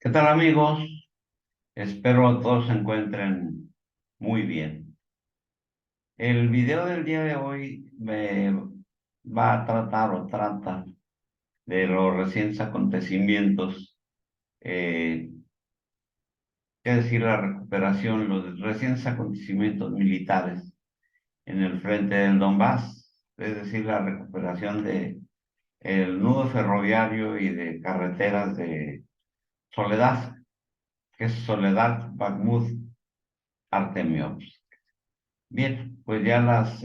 ¿Qué tal, amigos? Espero todos se encuentren muy bien. El video del día de hoy me va a tratar o trata de los recientes acontecimientos, eh, es decir, la recuperación, los recientes acontecimientos militares en el frente del Donbass, es decir, la recuperación de el nudo ferroviario y de carreteras de Soledad, que es Soledad, Bakhmut, Artemiovsk. Bien, pues ya las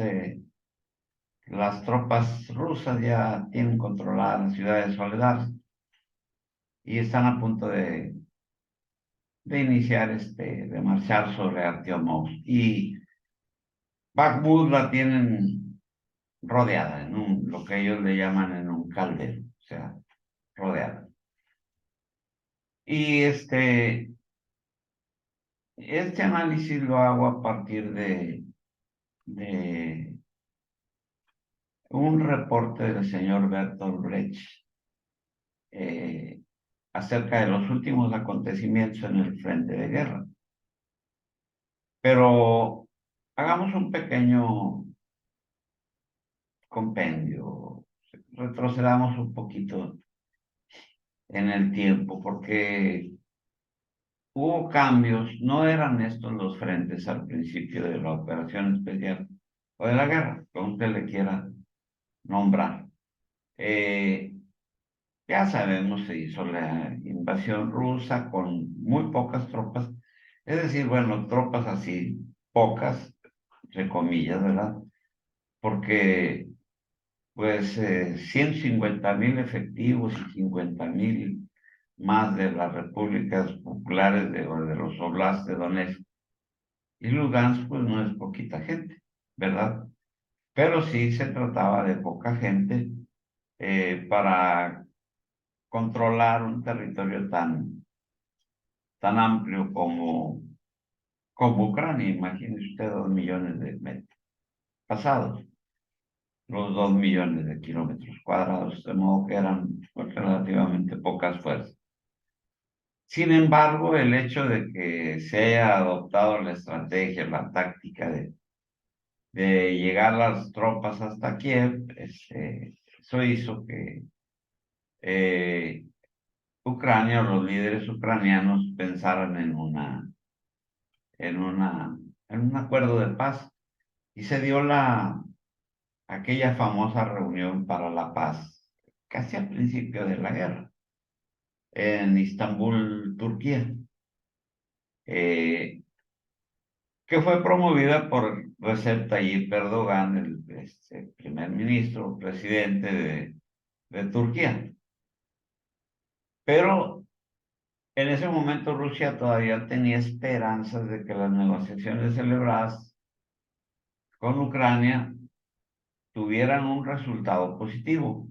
tropas rusas ya tienen controlada la ciudad de Soledar y están a punto de iniciar, de marchar sobre Artyomov. Y Bakhmut la tienen rodeada lo que ellos le llaman en un caldero, o sea, rodeada. Y este análisis lo hago a partir de un reporte del señor Bertolt Brecht, eh, acerca de los últimos acontecimientos en el frente de guerra. Pero hagamos un pequeño compendio, retrocedamos un poquito en el tiempo, porque hubo cambios, no eran estos los frentes al principio de la operación especial o de la guerra, como usted le quiera nombrar. Eh, Ya sabemos, se hizo la invasión rusa con muy pocas tropas, es decir, bueno, tropas así, pocas, entre comillas, ¿verdad? Porque, pues, 150,000 efectivos y 50,000 más de las repúblicas populares o de los oblasts de Donetsk y Lugansk, pues no es poquita gente, ¿verdad? Pero sí se trataba de poca gente para controlar un territorio tan amplio como Ucrania. Imagínese usted 2 millones de metros pasados, los 2 millones de kilómetros cuadrados, de modo que eran pues, relativamente pocas fuerzas. Sin embargo, el hecho de que se haya adoptado la estrategia, la táctica de llegar las tropas hasta Kiev, eso hizo que eh, Ucrania o los líderes ucranianos pensaran en una, en un acuerdo de paz y se dio aquella famosa reunión para la paz casi al principio de la guerra en Istambul, Turquía, eh, que fue promovida por Recep Tayyip Erdogan, el primer ministro, presidente de Turquía. Pero en ese momento Rusia todavía tenía esperanzas de que las negociaciones celebradas con Ucrania tuvieran un resultado positivo.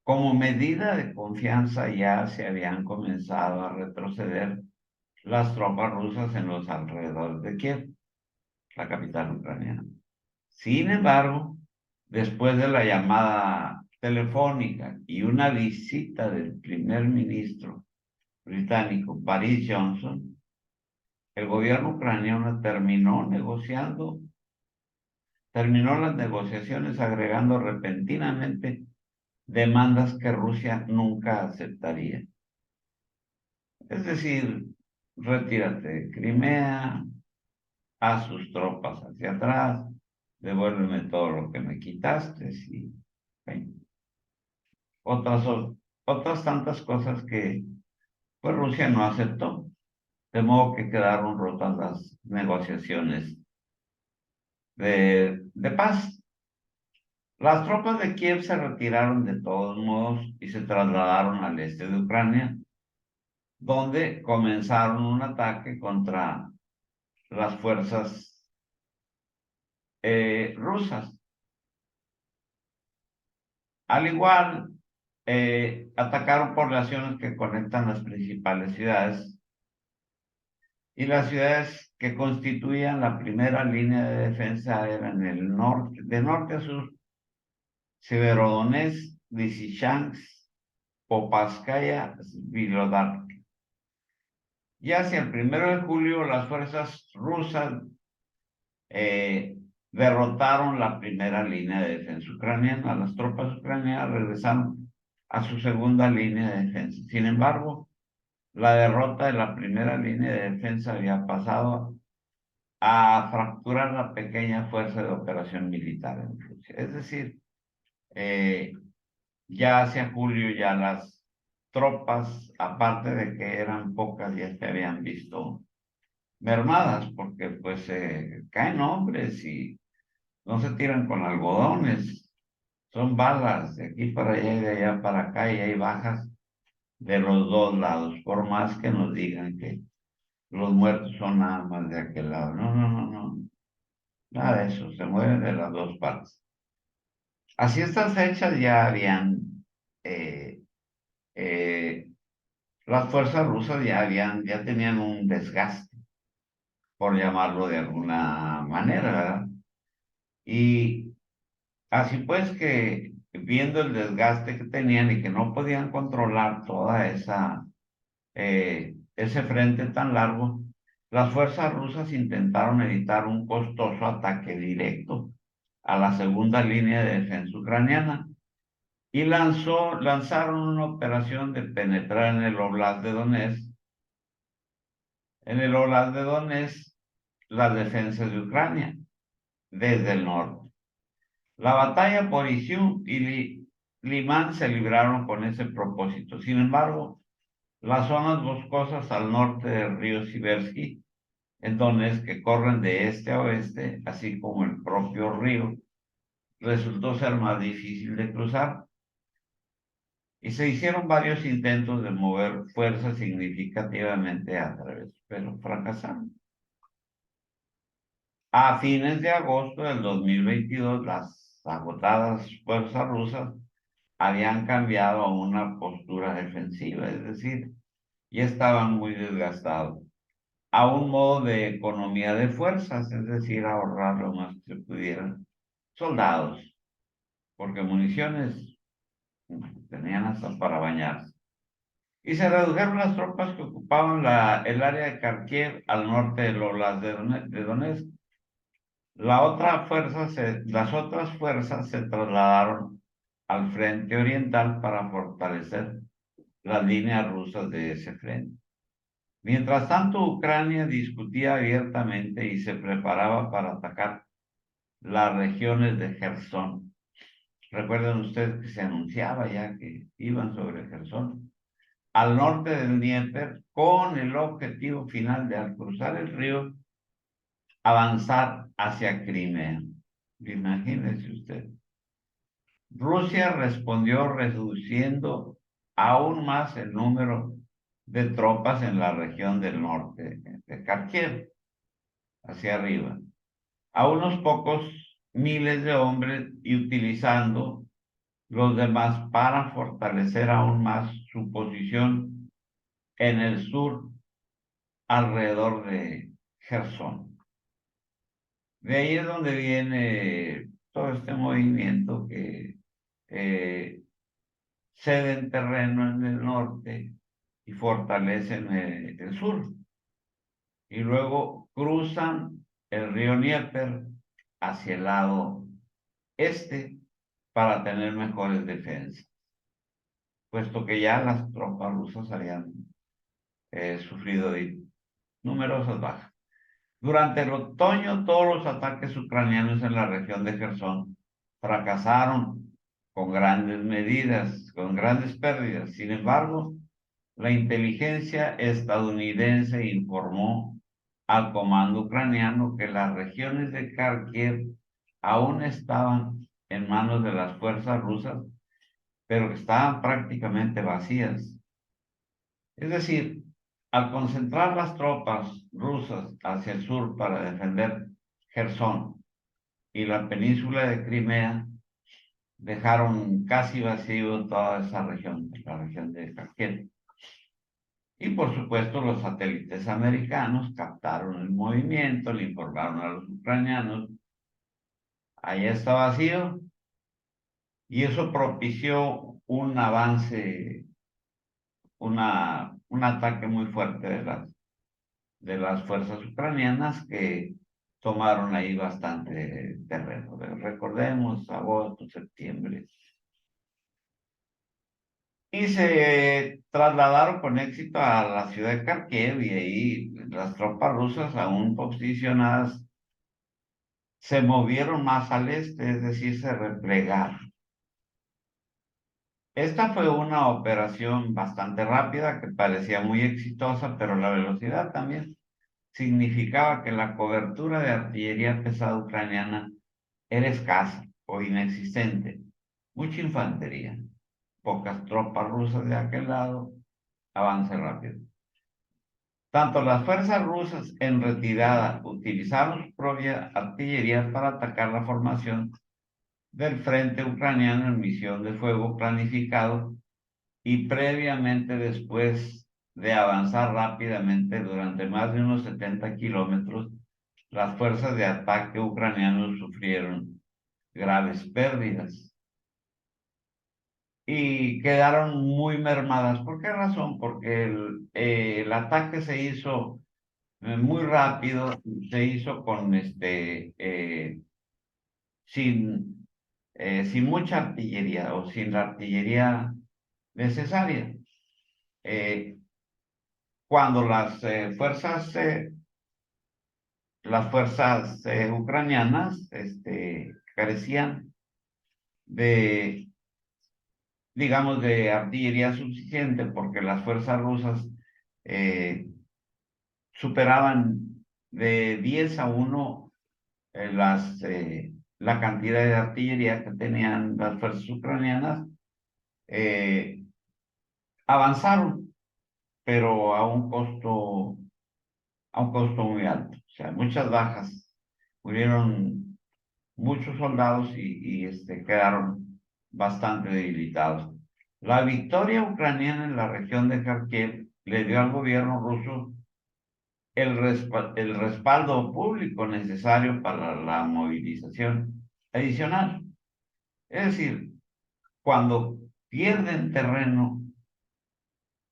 Como medida de confianza ya se habían comenzado a retroceder las tropas rusas en los alrededores de Kiev, la capital ucraniana. Sin embargo, después de la llamada telefónica y una visita del primer ministro británico, Boris Johnson, el gobierno ucraniano terminó las negociaciones agregando repentinamente demandas que Rusia nunca aceptaría. Es decir, retírate de Crimea, haz sus tropas hacia atrás, devuélveme todo lo que me quitaste y en otras, otras tantas cosas que pues Rusia no aceptó. De modo que quedaron rotas las negociaciones de paz. Las tropas de Kiev se retiraron de todos modos y se trasladaron al este de Ucrania, donde comenzaron un ataque contra las fuerzas rusas. Al igual, atacaron poblaciones que conectan las principales ciudades y las ciudades que constituían la primera línea de defensa eran el norte, de norte a sur, Severodonetsk, Lysychansk, Popasskaya, Svilodarsk. Y hacia el 1 de julio las fuerzas rusas eh, derrotaron la primera línea de defensa ucraniana. Las tropas ucranianas regresaron a su segunda línea de defensa. Sin embargo, la derrota de la primera línea de defensa había pasado a fracturar la pequeña fuerza de operación militar en Rusia. Es decir, eh, ya hacia julio ya las tropas, aparte de que eran pocas, ya se habían visto mermadas, porque pues caen hombres y no se tiran con algodones, son balas de aquí para allá y de allá para acá y hay bajas de los dos lados, por más que nos digan que los muertos son nada más de aquel lado. No, no, no, no, nada de eso, se mueren de las dos partes. Así estas fechas ya habían, eh, eh, las fuerzas rusas ya tenían un desgaste, por llamarlo de alguna manera, ¿verdad? Y así pues que viendo el desgaste que tenían y que no podían controlar toda ese frente tan largo, las fuerzas rusas intentaron evitar un costoso ataque directo a la segunda línea de defensa ucraniana y lanzaron una operación de penetrar en el Oblast de Donetsk, las defensas de Ucrania desde el norte. La batalla por Isium y Limán se libraron con ese propósito. Sin embargo, las zonas boscosas al norte del río Siversky, en Donetsk, que corren de este a oeste, así como el propio río, resultó ser más difícil de cruzar y se hicieron varios intentos de mover fuerzas significativamente a través, pero fracasaron. A fines de agosto del 2022, las agotadas fuerzas rusas habían cambiado a una postura defensiva, es decir, ya estaban muy desgastados, a un modo de economía de fuerzas, es decir, ahorrar lo más que se pudieran soldados, porque municiones tenían hasta para bañarse. Y se redujeron las tropas que ocupaban el área de Kharkiv al norte del Oblast de Donetsk. Las otras fuerzas se trasladaron al frente oriental para fortalecer las líneas rusas de ese frente. Mientras tanto, Ucrania discutía abiertamente y se preparaba para atacar las regiones de Gerson. Recuerden ustedes que se anunciaba ya que iban sobre Gerson, al norte del Dnieper, con el objetivo final de, al cruzar el río, avanzar hacia Crimea. Imagínense usted. Rusia respondió reduciendo aún más el número de tropas en la región del norte de Kharkiv, hacia arriba, a unos pocos miles de hombres y utilizando los demás para fortalecer aún más su posición en el sur alrededor de Gerson. De ahí es donde viene todo este movimiento que eh, ceden terreno en el norte y fortalecen el sur. Y luego cruzan el río Dnieper hacia el lado este para tener mejores defensas, puesto que ya las tropas rusas habían sufrido numerosas bajas. Durante el otoño, todos los ataques ucranianos en la región de Gerson fracasaron con grandes pérdidas. Sin embargo, la inteligencia estadounidense informó al comando ucraniano que las regiones de Kharkiv aún estaban en manos de las fuerzas rusas, pero que estaban prácticamente vacías. Es decir, al concentrar las tropas rusas hacia el sur para defender Gerson y la península de Crimea, dejaron casi vacío toda esa región, la región de Kharkiv. Y por supuesto los satélites americanos captaron el movimiento, le informaron a los ucranianos, allá está vacío, y eso propició un avance, un ataque muy fuerte de las de las fuerzas ucranianas que tomaron ahí bastante terreno. Recordemos, agosto, septiembre. Y se trasladaron con éxito a la ciudad de Kharkiv y ahí las tropas rusas aún posicionadas se movieron más al este, es decir, se replegaron. Esta fue una operación bastante rápida que parecía muy exitosa, pero la velocidad también significaba que la cobertura de artillería pesada ucraniana era escasa o inexistente. Mucha infantería, pocas tropas rusas de aquel lado, avance rápido. Tanto las fuerzas rusas en retirada utilizaron su propia artillería para atacar la formación del frente ucraniano en misión de fuego planificado y previamente después de avanzar rápidamente durante más de unos 70 kilómetros, las fuerzas de ataque ucranianos sufrieron graves pérdidas y quedaron muy mermadas. ¿Por qué razón? Porque el ataque se hizo muy rápido, se hizo con sin, sin mucha artillería o sin la artillería necesaria. Eh, cuando las fuerzas ucranianas carecían de, digamos, de artillería suficiente porque las fuerzas rusas eh, superaban de 10-1 la cantidad de artillería que tenían las fuerzas ucranianas, eh, avanzaron, pero a un costo muy alto. O sea, muchas bajas, murieron muchos soldados y quedaron bastante debilitados. La victoria ucraniana en la región de Kharkiv le dio al gobierno ruso el respaldo público necesario para la movilización adicional. Es decir, cuando pierden terreno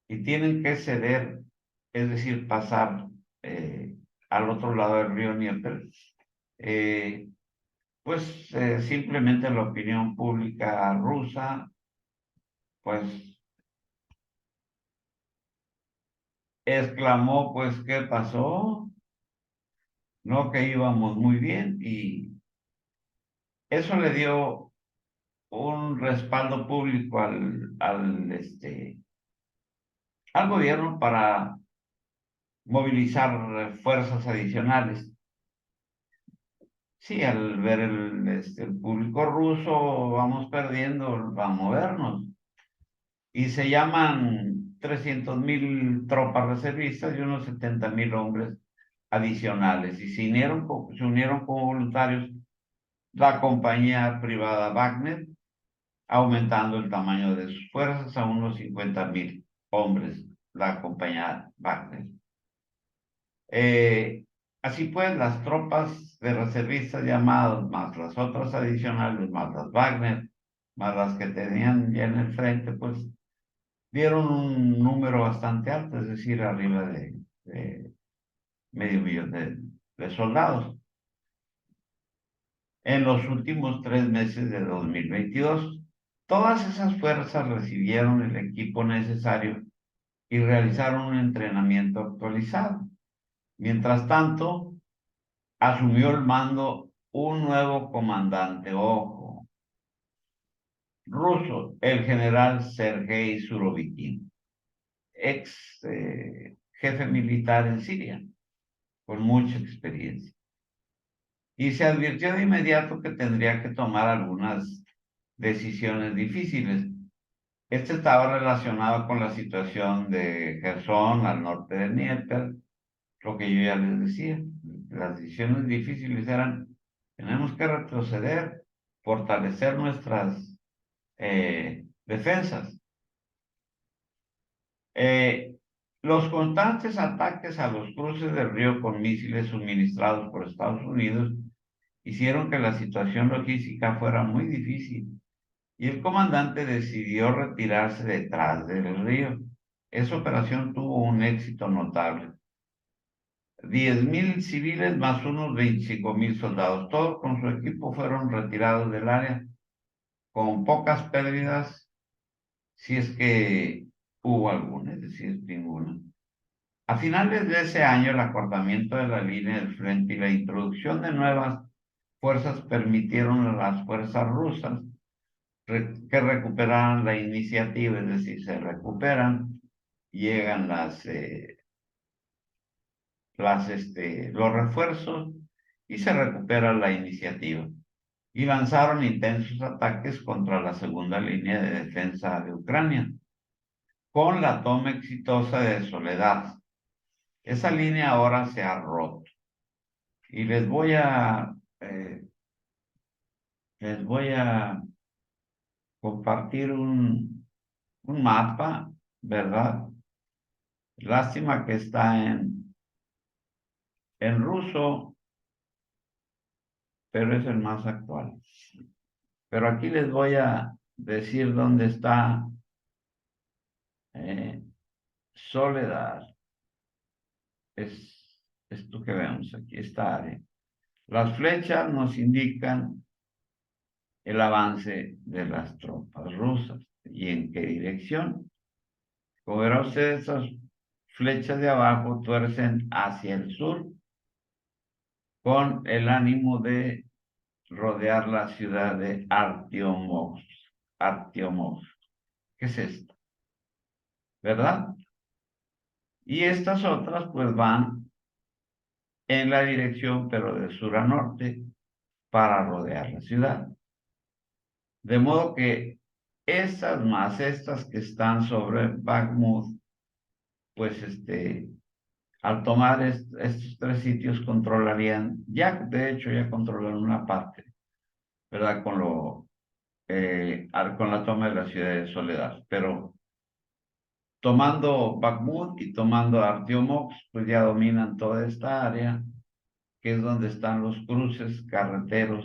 y tienen que ceder, es decir, pasar al otro lado del río Dnieper, eh, pues simplemente la opinión pública rusa, pues exclamó, pues, ¿qué pasó? No, que íbamos muy bien y eso le dio un respaldo público al gobierno para movilizar fuerzas adicionales. Sí, al ver el público ruso, vamos perdiendo, va a movernos. Y se llaman 300.000 tropas reservistas y unos 70.000 hombres adicionales. Y se unieron como voluntarios la compañía privada Wagner, aumentando el tamaño de sus fuerzas a unos 50.000 hombres, la compañía Wagner. Así pues, las tropas de reservistas llamadas, más las otras adicionales, más las Wagner, más las que tenían ya en el frente, pues dieron un número bastante alto, es decir, arriba de medio millón de soldados. En los últimos 3 meses de 2022, todas esas fuerzas recibieron el equipo necesario y realizaron un entrenamiento actualizado. Mientras tanto, asumió el mando un nuevo comandante, ojo, ruso, el general Sergei Surovikin, ex jefe militar en Siria, con mucha experiencia. Y se advirtió de inmediato que tendría que tomar algunas decisiones difíciles. Este estaba relacionado con la situación de Gerson al norte de Dnieper, lo que yo ya les decía. Las decisiones difíciles eran, tenemos que retroceder, fortalecer nuestras defensas. Eh, los constantes ataques a los cruces del río con misiles suministrados por Estados Unidos hicieron que la situación logística fuera muy difícil y el comandante decidió retirarse detrás del río. Esa operación tuvo un éxito notable. 10,000 civiles más unos 25,000 soldados. Todos con su equipo fueron retirados del área con pocas pérdidas, si es que hubo alguna, es decir, ninguna. A finales de ese año, el acortamiento de la línea del frente y la introducción de nuevas fuerzas permitieron a las fuerzas rusas que recuperaran la iniciativa, es decir, se recuperan, llegan los refuerzos y se recupera la iniciativa. Y lanzaron intensos ataques contra la segunda línea de defensa de Ucrania, con la toma exitosa de Soledad. Esa línea ahora se ha roto. Y les voy a compartir un mapa, ¿verdad? Lástima que está en ruso, pero es el más actual. Pero aquí les voy a decir dónde está eh, Soledad. Es esto que vemos aquí, esta área. Las flechas nos indican el avance de las tropas rusas y en qué dirección. Como verán ustedes, esas flechas de abajo tuercen hacia el sur con el ánimo de rodear la ciudad de Artiomovsk. Artiomovsk. ¿Qué es esto? ¿Verdad? Y estas otras pues van en la dirección, pero de sur a norte, para rodear la ciudad. De modo que estas más estas que están sobre Bakhmut, pues al tomar estos tres sitios controlarían, ya de hecho ya controlaron una parte, ¿verdad? Con la toma de la ciudad de Soledad. Pero tomando Bakhmut y tomando Artiomovsk, pues ya dominan toda esta área, que es donde están los cruces carreteros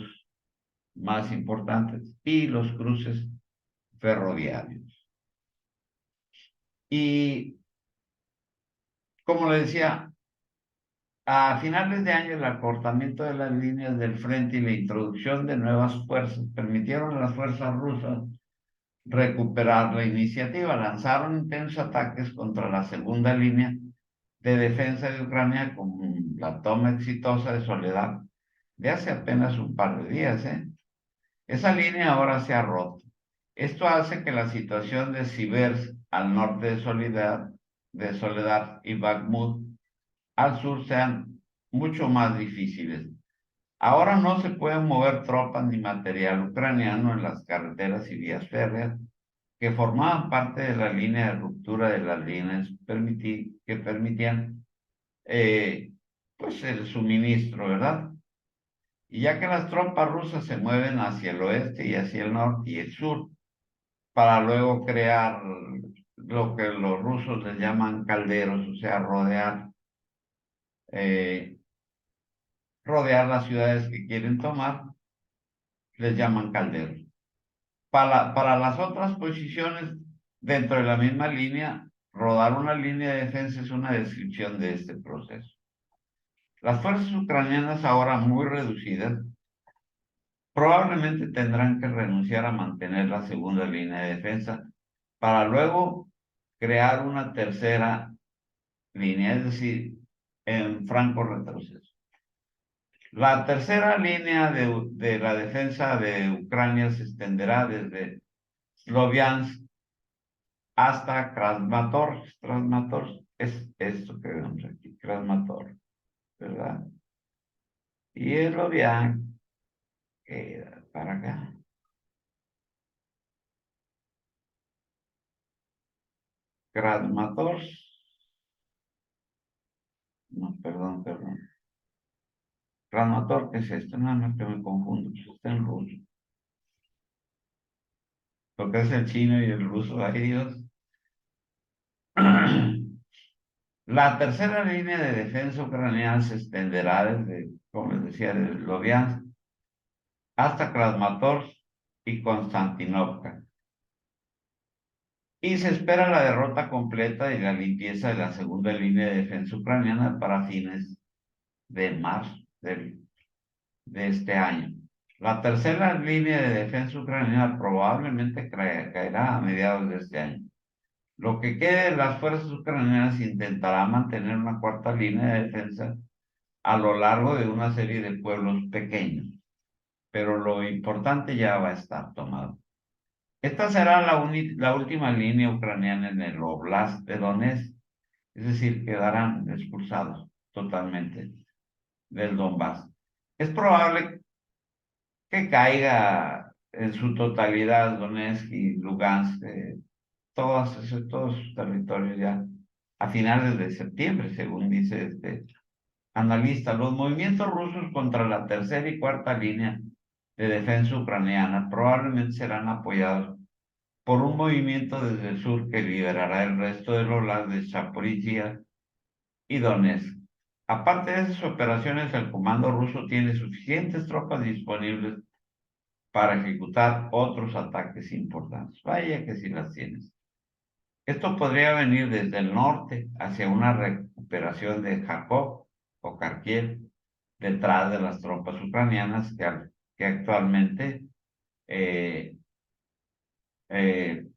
más importantes y los cruces ferroviarios. Y como le decía, a finales de año el acortamiento de las líneas del frente y la introducción de nuevas fuerzas permitieron a las fuerzas rusas recuperar la iniciativa. Lanzaron intensos ataques contra la segunda línea de defensa de Ucrania con la toma exitosa de Soledad de hace apenas un par de días. Esa línea ahora se ha roto. Esto hace que la situación de Siversk al norte de Soledad y Bakhmut al sur sean mucho más difíciles. Ahora no se pueden mover tropas ni material ucraniano en las carreteras y vías férreas que formaban parte de la línea de ruptura de las líneas que permitían pues el suministro, ¿verdad? Y ya que las tropas rusas se mueven hacia el oeste y hacia el norte y el sur, para luego crear lo que los rusos les llaman calderos, o sea, eh, rodear las ciudades que quieren tomar, les llaman calderos. Para las otras posiciones dentro de la misma línea, rodar una línea de defensa es una descripción de este proceso. Las fuerzas ucranianas, ahora muy reducidas, probablemente tendrán que renunciar a mantener la segunda línea de defensa para luego crear una tercera línea, es decir, en franco retroceso. La tercera línea de la defensa de Ucrania se extenderá desde Sloviansk hasta Krasmatorsk. Krasmatorsk es esto que vemos aquí, Krasmatorsk, ¿verdad? Y Sloviansk queda para acá. Krasmatorsk, no, perdón. Krasmatorsk, ¿qué es esto? No, no, que me confundo, pues está en ruso. Lo que es el chino y el ruso, ay Dios. La tercera línea de defensa ucraniana se extenderá desde, como les decía, desde Sloviansk hasta Krasmatorsk y Konstantinovka. Y se espera la derrota completa y la limpieza de la segunda línea de defensa ucraniana para fines de marzo de este año. La tercera línea de defensa ucraniana probablemente caerá a mediados de este año. Lo que quede de las fuerzas ucranianas intentará mantener una cuarta línea de defensa a lo largo de una serie de pueblos pequeños, pero lo importante ya va a estar tomado. Esta será la última línea ucraniana en el Oblast de Donetsk, es decir, quedarán expulsados totalmente del Donbass. Es probable que caiga en su totalidad Donetsk y Lugansk, todos sus territorios ya a finales de septiembre, según dice este analista. Los movimientos rusos contra la tercera y cuarta línea de defensa ucraniana probablemente serán apoyados por un movimiento desde el sur que liberará el resto de los lados de Zaporizhia y Donetsk. Aparte de esas operaciones, el comando ruso tiene suficientes tropas disponibles para ejecutar otros ataques importantes. Vaya que sí las tienes. Esto podría venir desde el norte hacia una recuperación de Kharkov o Kharkiv detrás de las tropas ucranianas que actualmente eh, eh,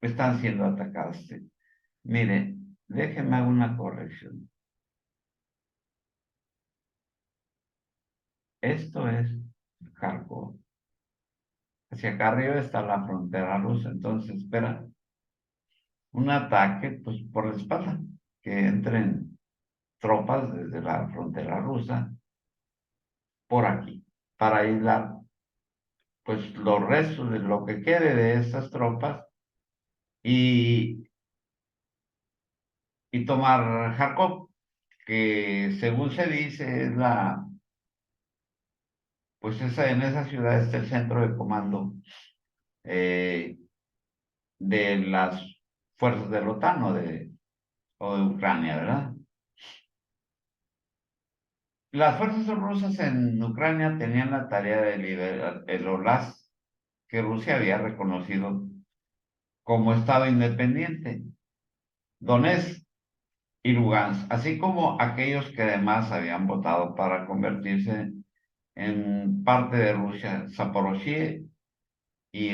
están siendo atacadas. Mire, déjeme hacer una corrección. Esto es Kharkov. Hacia acá arriba está la frontera rusa. Entonces, espera un ataque pues, por la espalda, que entren tropas desde la frontera rusa por aquí, para aislar pues los restos de lo que quede de estas tropas y, y tomar Kharkov, que según se dice es pues en esa ciudad está el centro de comando eh, de las fuerzas de la OTAN o de Ucrania, ¿verdad? Las fuerzas rusas en Ucrania tenían la tarea de liberar el Oblast que Rusia había reconocido como Estado independiente, Donetsk y Lugansk, así como aquellos que además habían votado para convertirse en parte de Rusia, Zaporozhye y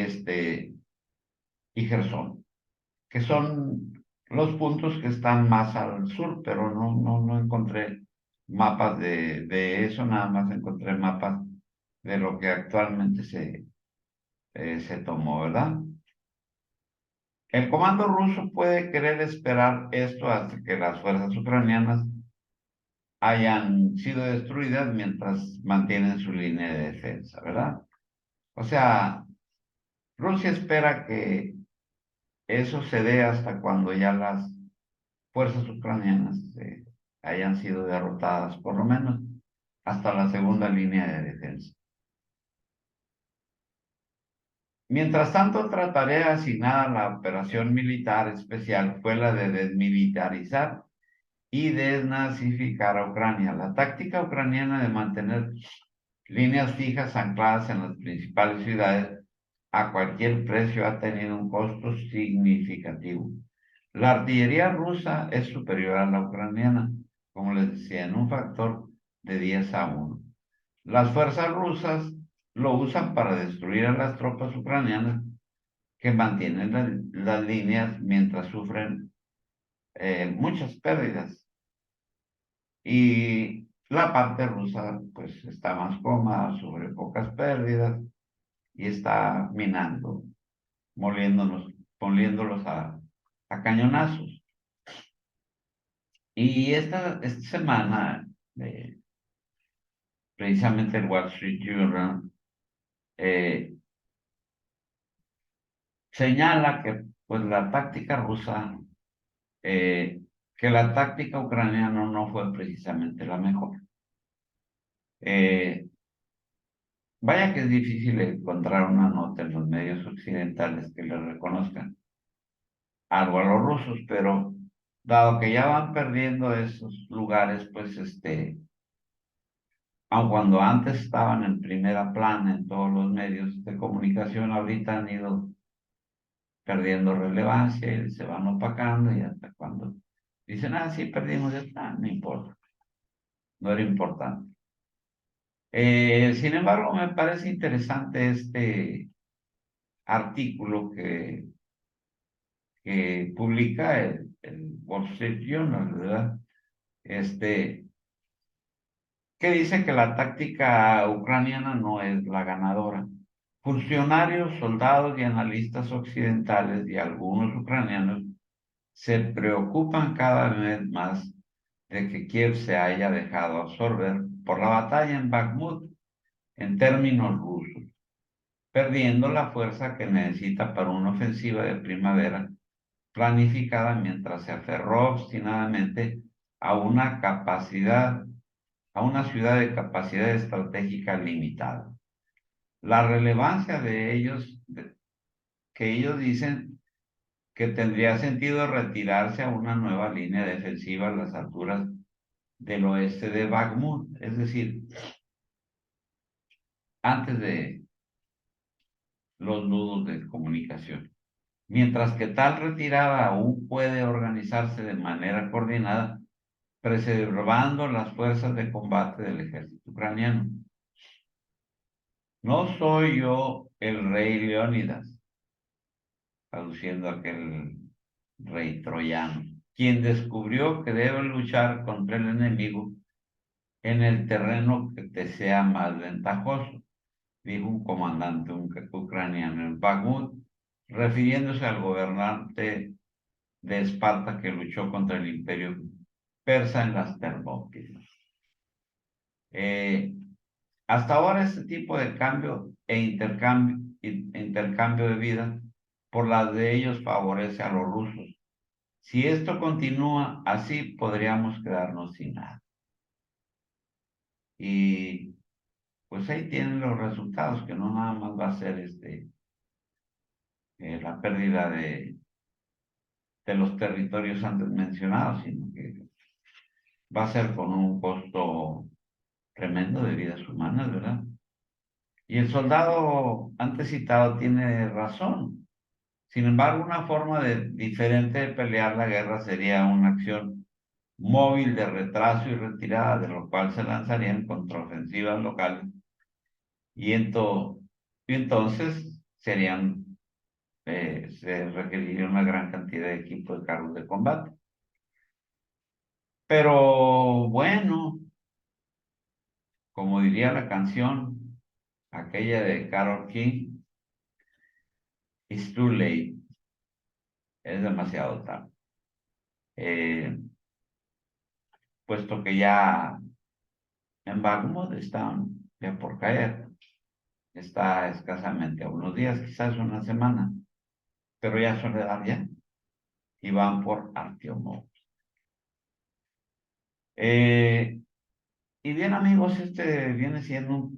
y Gerson, que son los puntos que están más al sur, pero no encontré mapas de eso, nada más encontré mapas de lo que actualmente se tomó, ¿verdad? El comando ruso puede querer esperar esto hasta que las fuerzas ucranianas hayan sido destruidas mientras mantienen su línea de defensa, ¿verdad? O sea, Rusia espera que eso se dé hasta cuando ya las fuerzas ucranianas hayan sido derrotadas, por lo menos hasta la segunda línea de defensa. Mientras tanto, otra tarea asignada a la operación militar especial fue la de desmilitarizar y desnazificar a Ucrania. La táctica ucraniana de mantener líneas fijas ancladas en las principales ciudades a cualquier precio ha tenido un costo significativo. La artillería rusa es superior a la ucraniana, como les decía, en un factor de 10-1. Las fuerzas rusas lo usan para destruir a las tropas ucranianas que mantienen las líneas mientras sufren muchas pérdidas. Y la parte rusa pues está más cómoda, sobre pocas pérdidas y está minando, poniéndolos a cañonazos. Y esta semana, precisamente el Wall Street Journal eh, señala que pues la táctica rusa, que la táctica ucraniana no fue precisamente la mejor. Eh, Vaya que es difícil encontrar una nota en los medios occidentales que le reconozcan algo a los rusos, pero dado que ya van perdiendo esos lugares, pues aun cuando antes estaban en primera plana en todos los medios de comunicación, ahorita han ido perdiendo relevancia y se van opacando y hasta cuando dicen, sí, perdimos, ya está, no importa. no era importante. Sin embargo, me parece interesante este artículo que publica el Wall Street Journal, ¿verdad? Que dice que la táctica ucraniana no es la ganadora. Funcionarios, soldados y analistas occidentales y algunos ucranianos se preocupan cada vez más de que Kiev se haya dejado absorber por la batalla en Bakhmut en términos rusos, perdiendo la fuerza que necesita para una ofensiva de primavera planificada mientras se aferró obstinadamente a una capacidad, a una ciudad de capacidad estratégica limitada. La relevancia de ellos, que ellos dicen que tendría sentido retirarse a una nueva línea defensiva a las alturas del oeste de Bakhmut, es decir, antes de los nudos de comunicación. Mientras que tal retirada aún puede organizarse de manera coordinada, preservando las fuerzas de combate del ejército ucraniano. No soy yo el rey Leónidas, aduciendo a aquel rey troyano, quien descubrió que debe luchar contra el enemigo en el terreno que te sea más ventajoso, dijo un comandante ucraniano en Bakhmut, refiriéndose al gobernante de Esparta que luchó contra el imperio persa en las Termópilas. Hasta ahora este tipo de cambio e intercambio de vida por las de ellos favorece a los rusos. Si esto continúa así, podríamos quedarnos sin nada. Y pues ahí tienen los resultados, que no nada más va a ser la pérdida de los territorios antes mencionados, sino que va a ser con un costo tremendo de vidas humanas, ¿verdad? Y el soldado antes citado tiene razón. Sin embargo, una forma diferente de pelear la guerra sería una acción móvil de retraso y retirada, de lo cual se lanzarían contraofensivas locales y, y entonces se requeriría una gran cantidad de equipos de carros de combate. Pero bueno, como diría la canción, aquella de Carole King, it's too late, es demasiado tarde. Puesto que ya en Bakhmut están ya por caer, está escasamente a unos días, quizás una semana, pero ya Soledad ya, y van por Artiomov. Y bien amigos, este viene siendo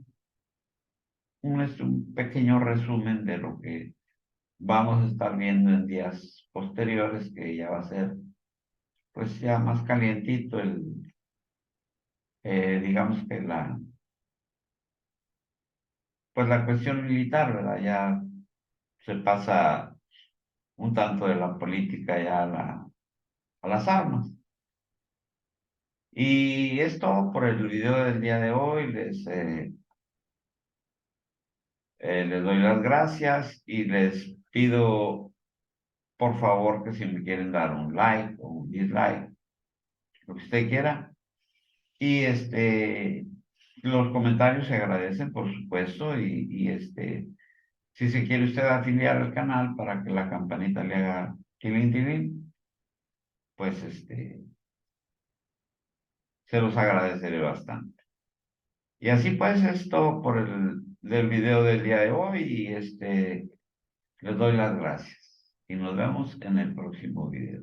un pequeño resumen de lo que vamos a estar viendo en días posteriores, que ya va a ser pues ya más calientito digamos que pues la cuestión militar, ¿verdad? Ya se pasa un tanto de la política ya a las armas. Y es todo por el video del día de hoy. Les doy las gracias y les pido por favor que si me quieren dar un like o un dislike, lo que usted quiera. Y los comentarios se agradecen, por supuesto, si se quiere usted afiliar al canal para que la campanita le haga tilín, tilín, pues se los agradeceré bastante. Y así pues es todo por del video del día de hoy y les doy las gracias. Y nos vemos en el próximo video.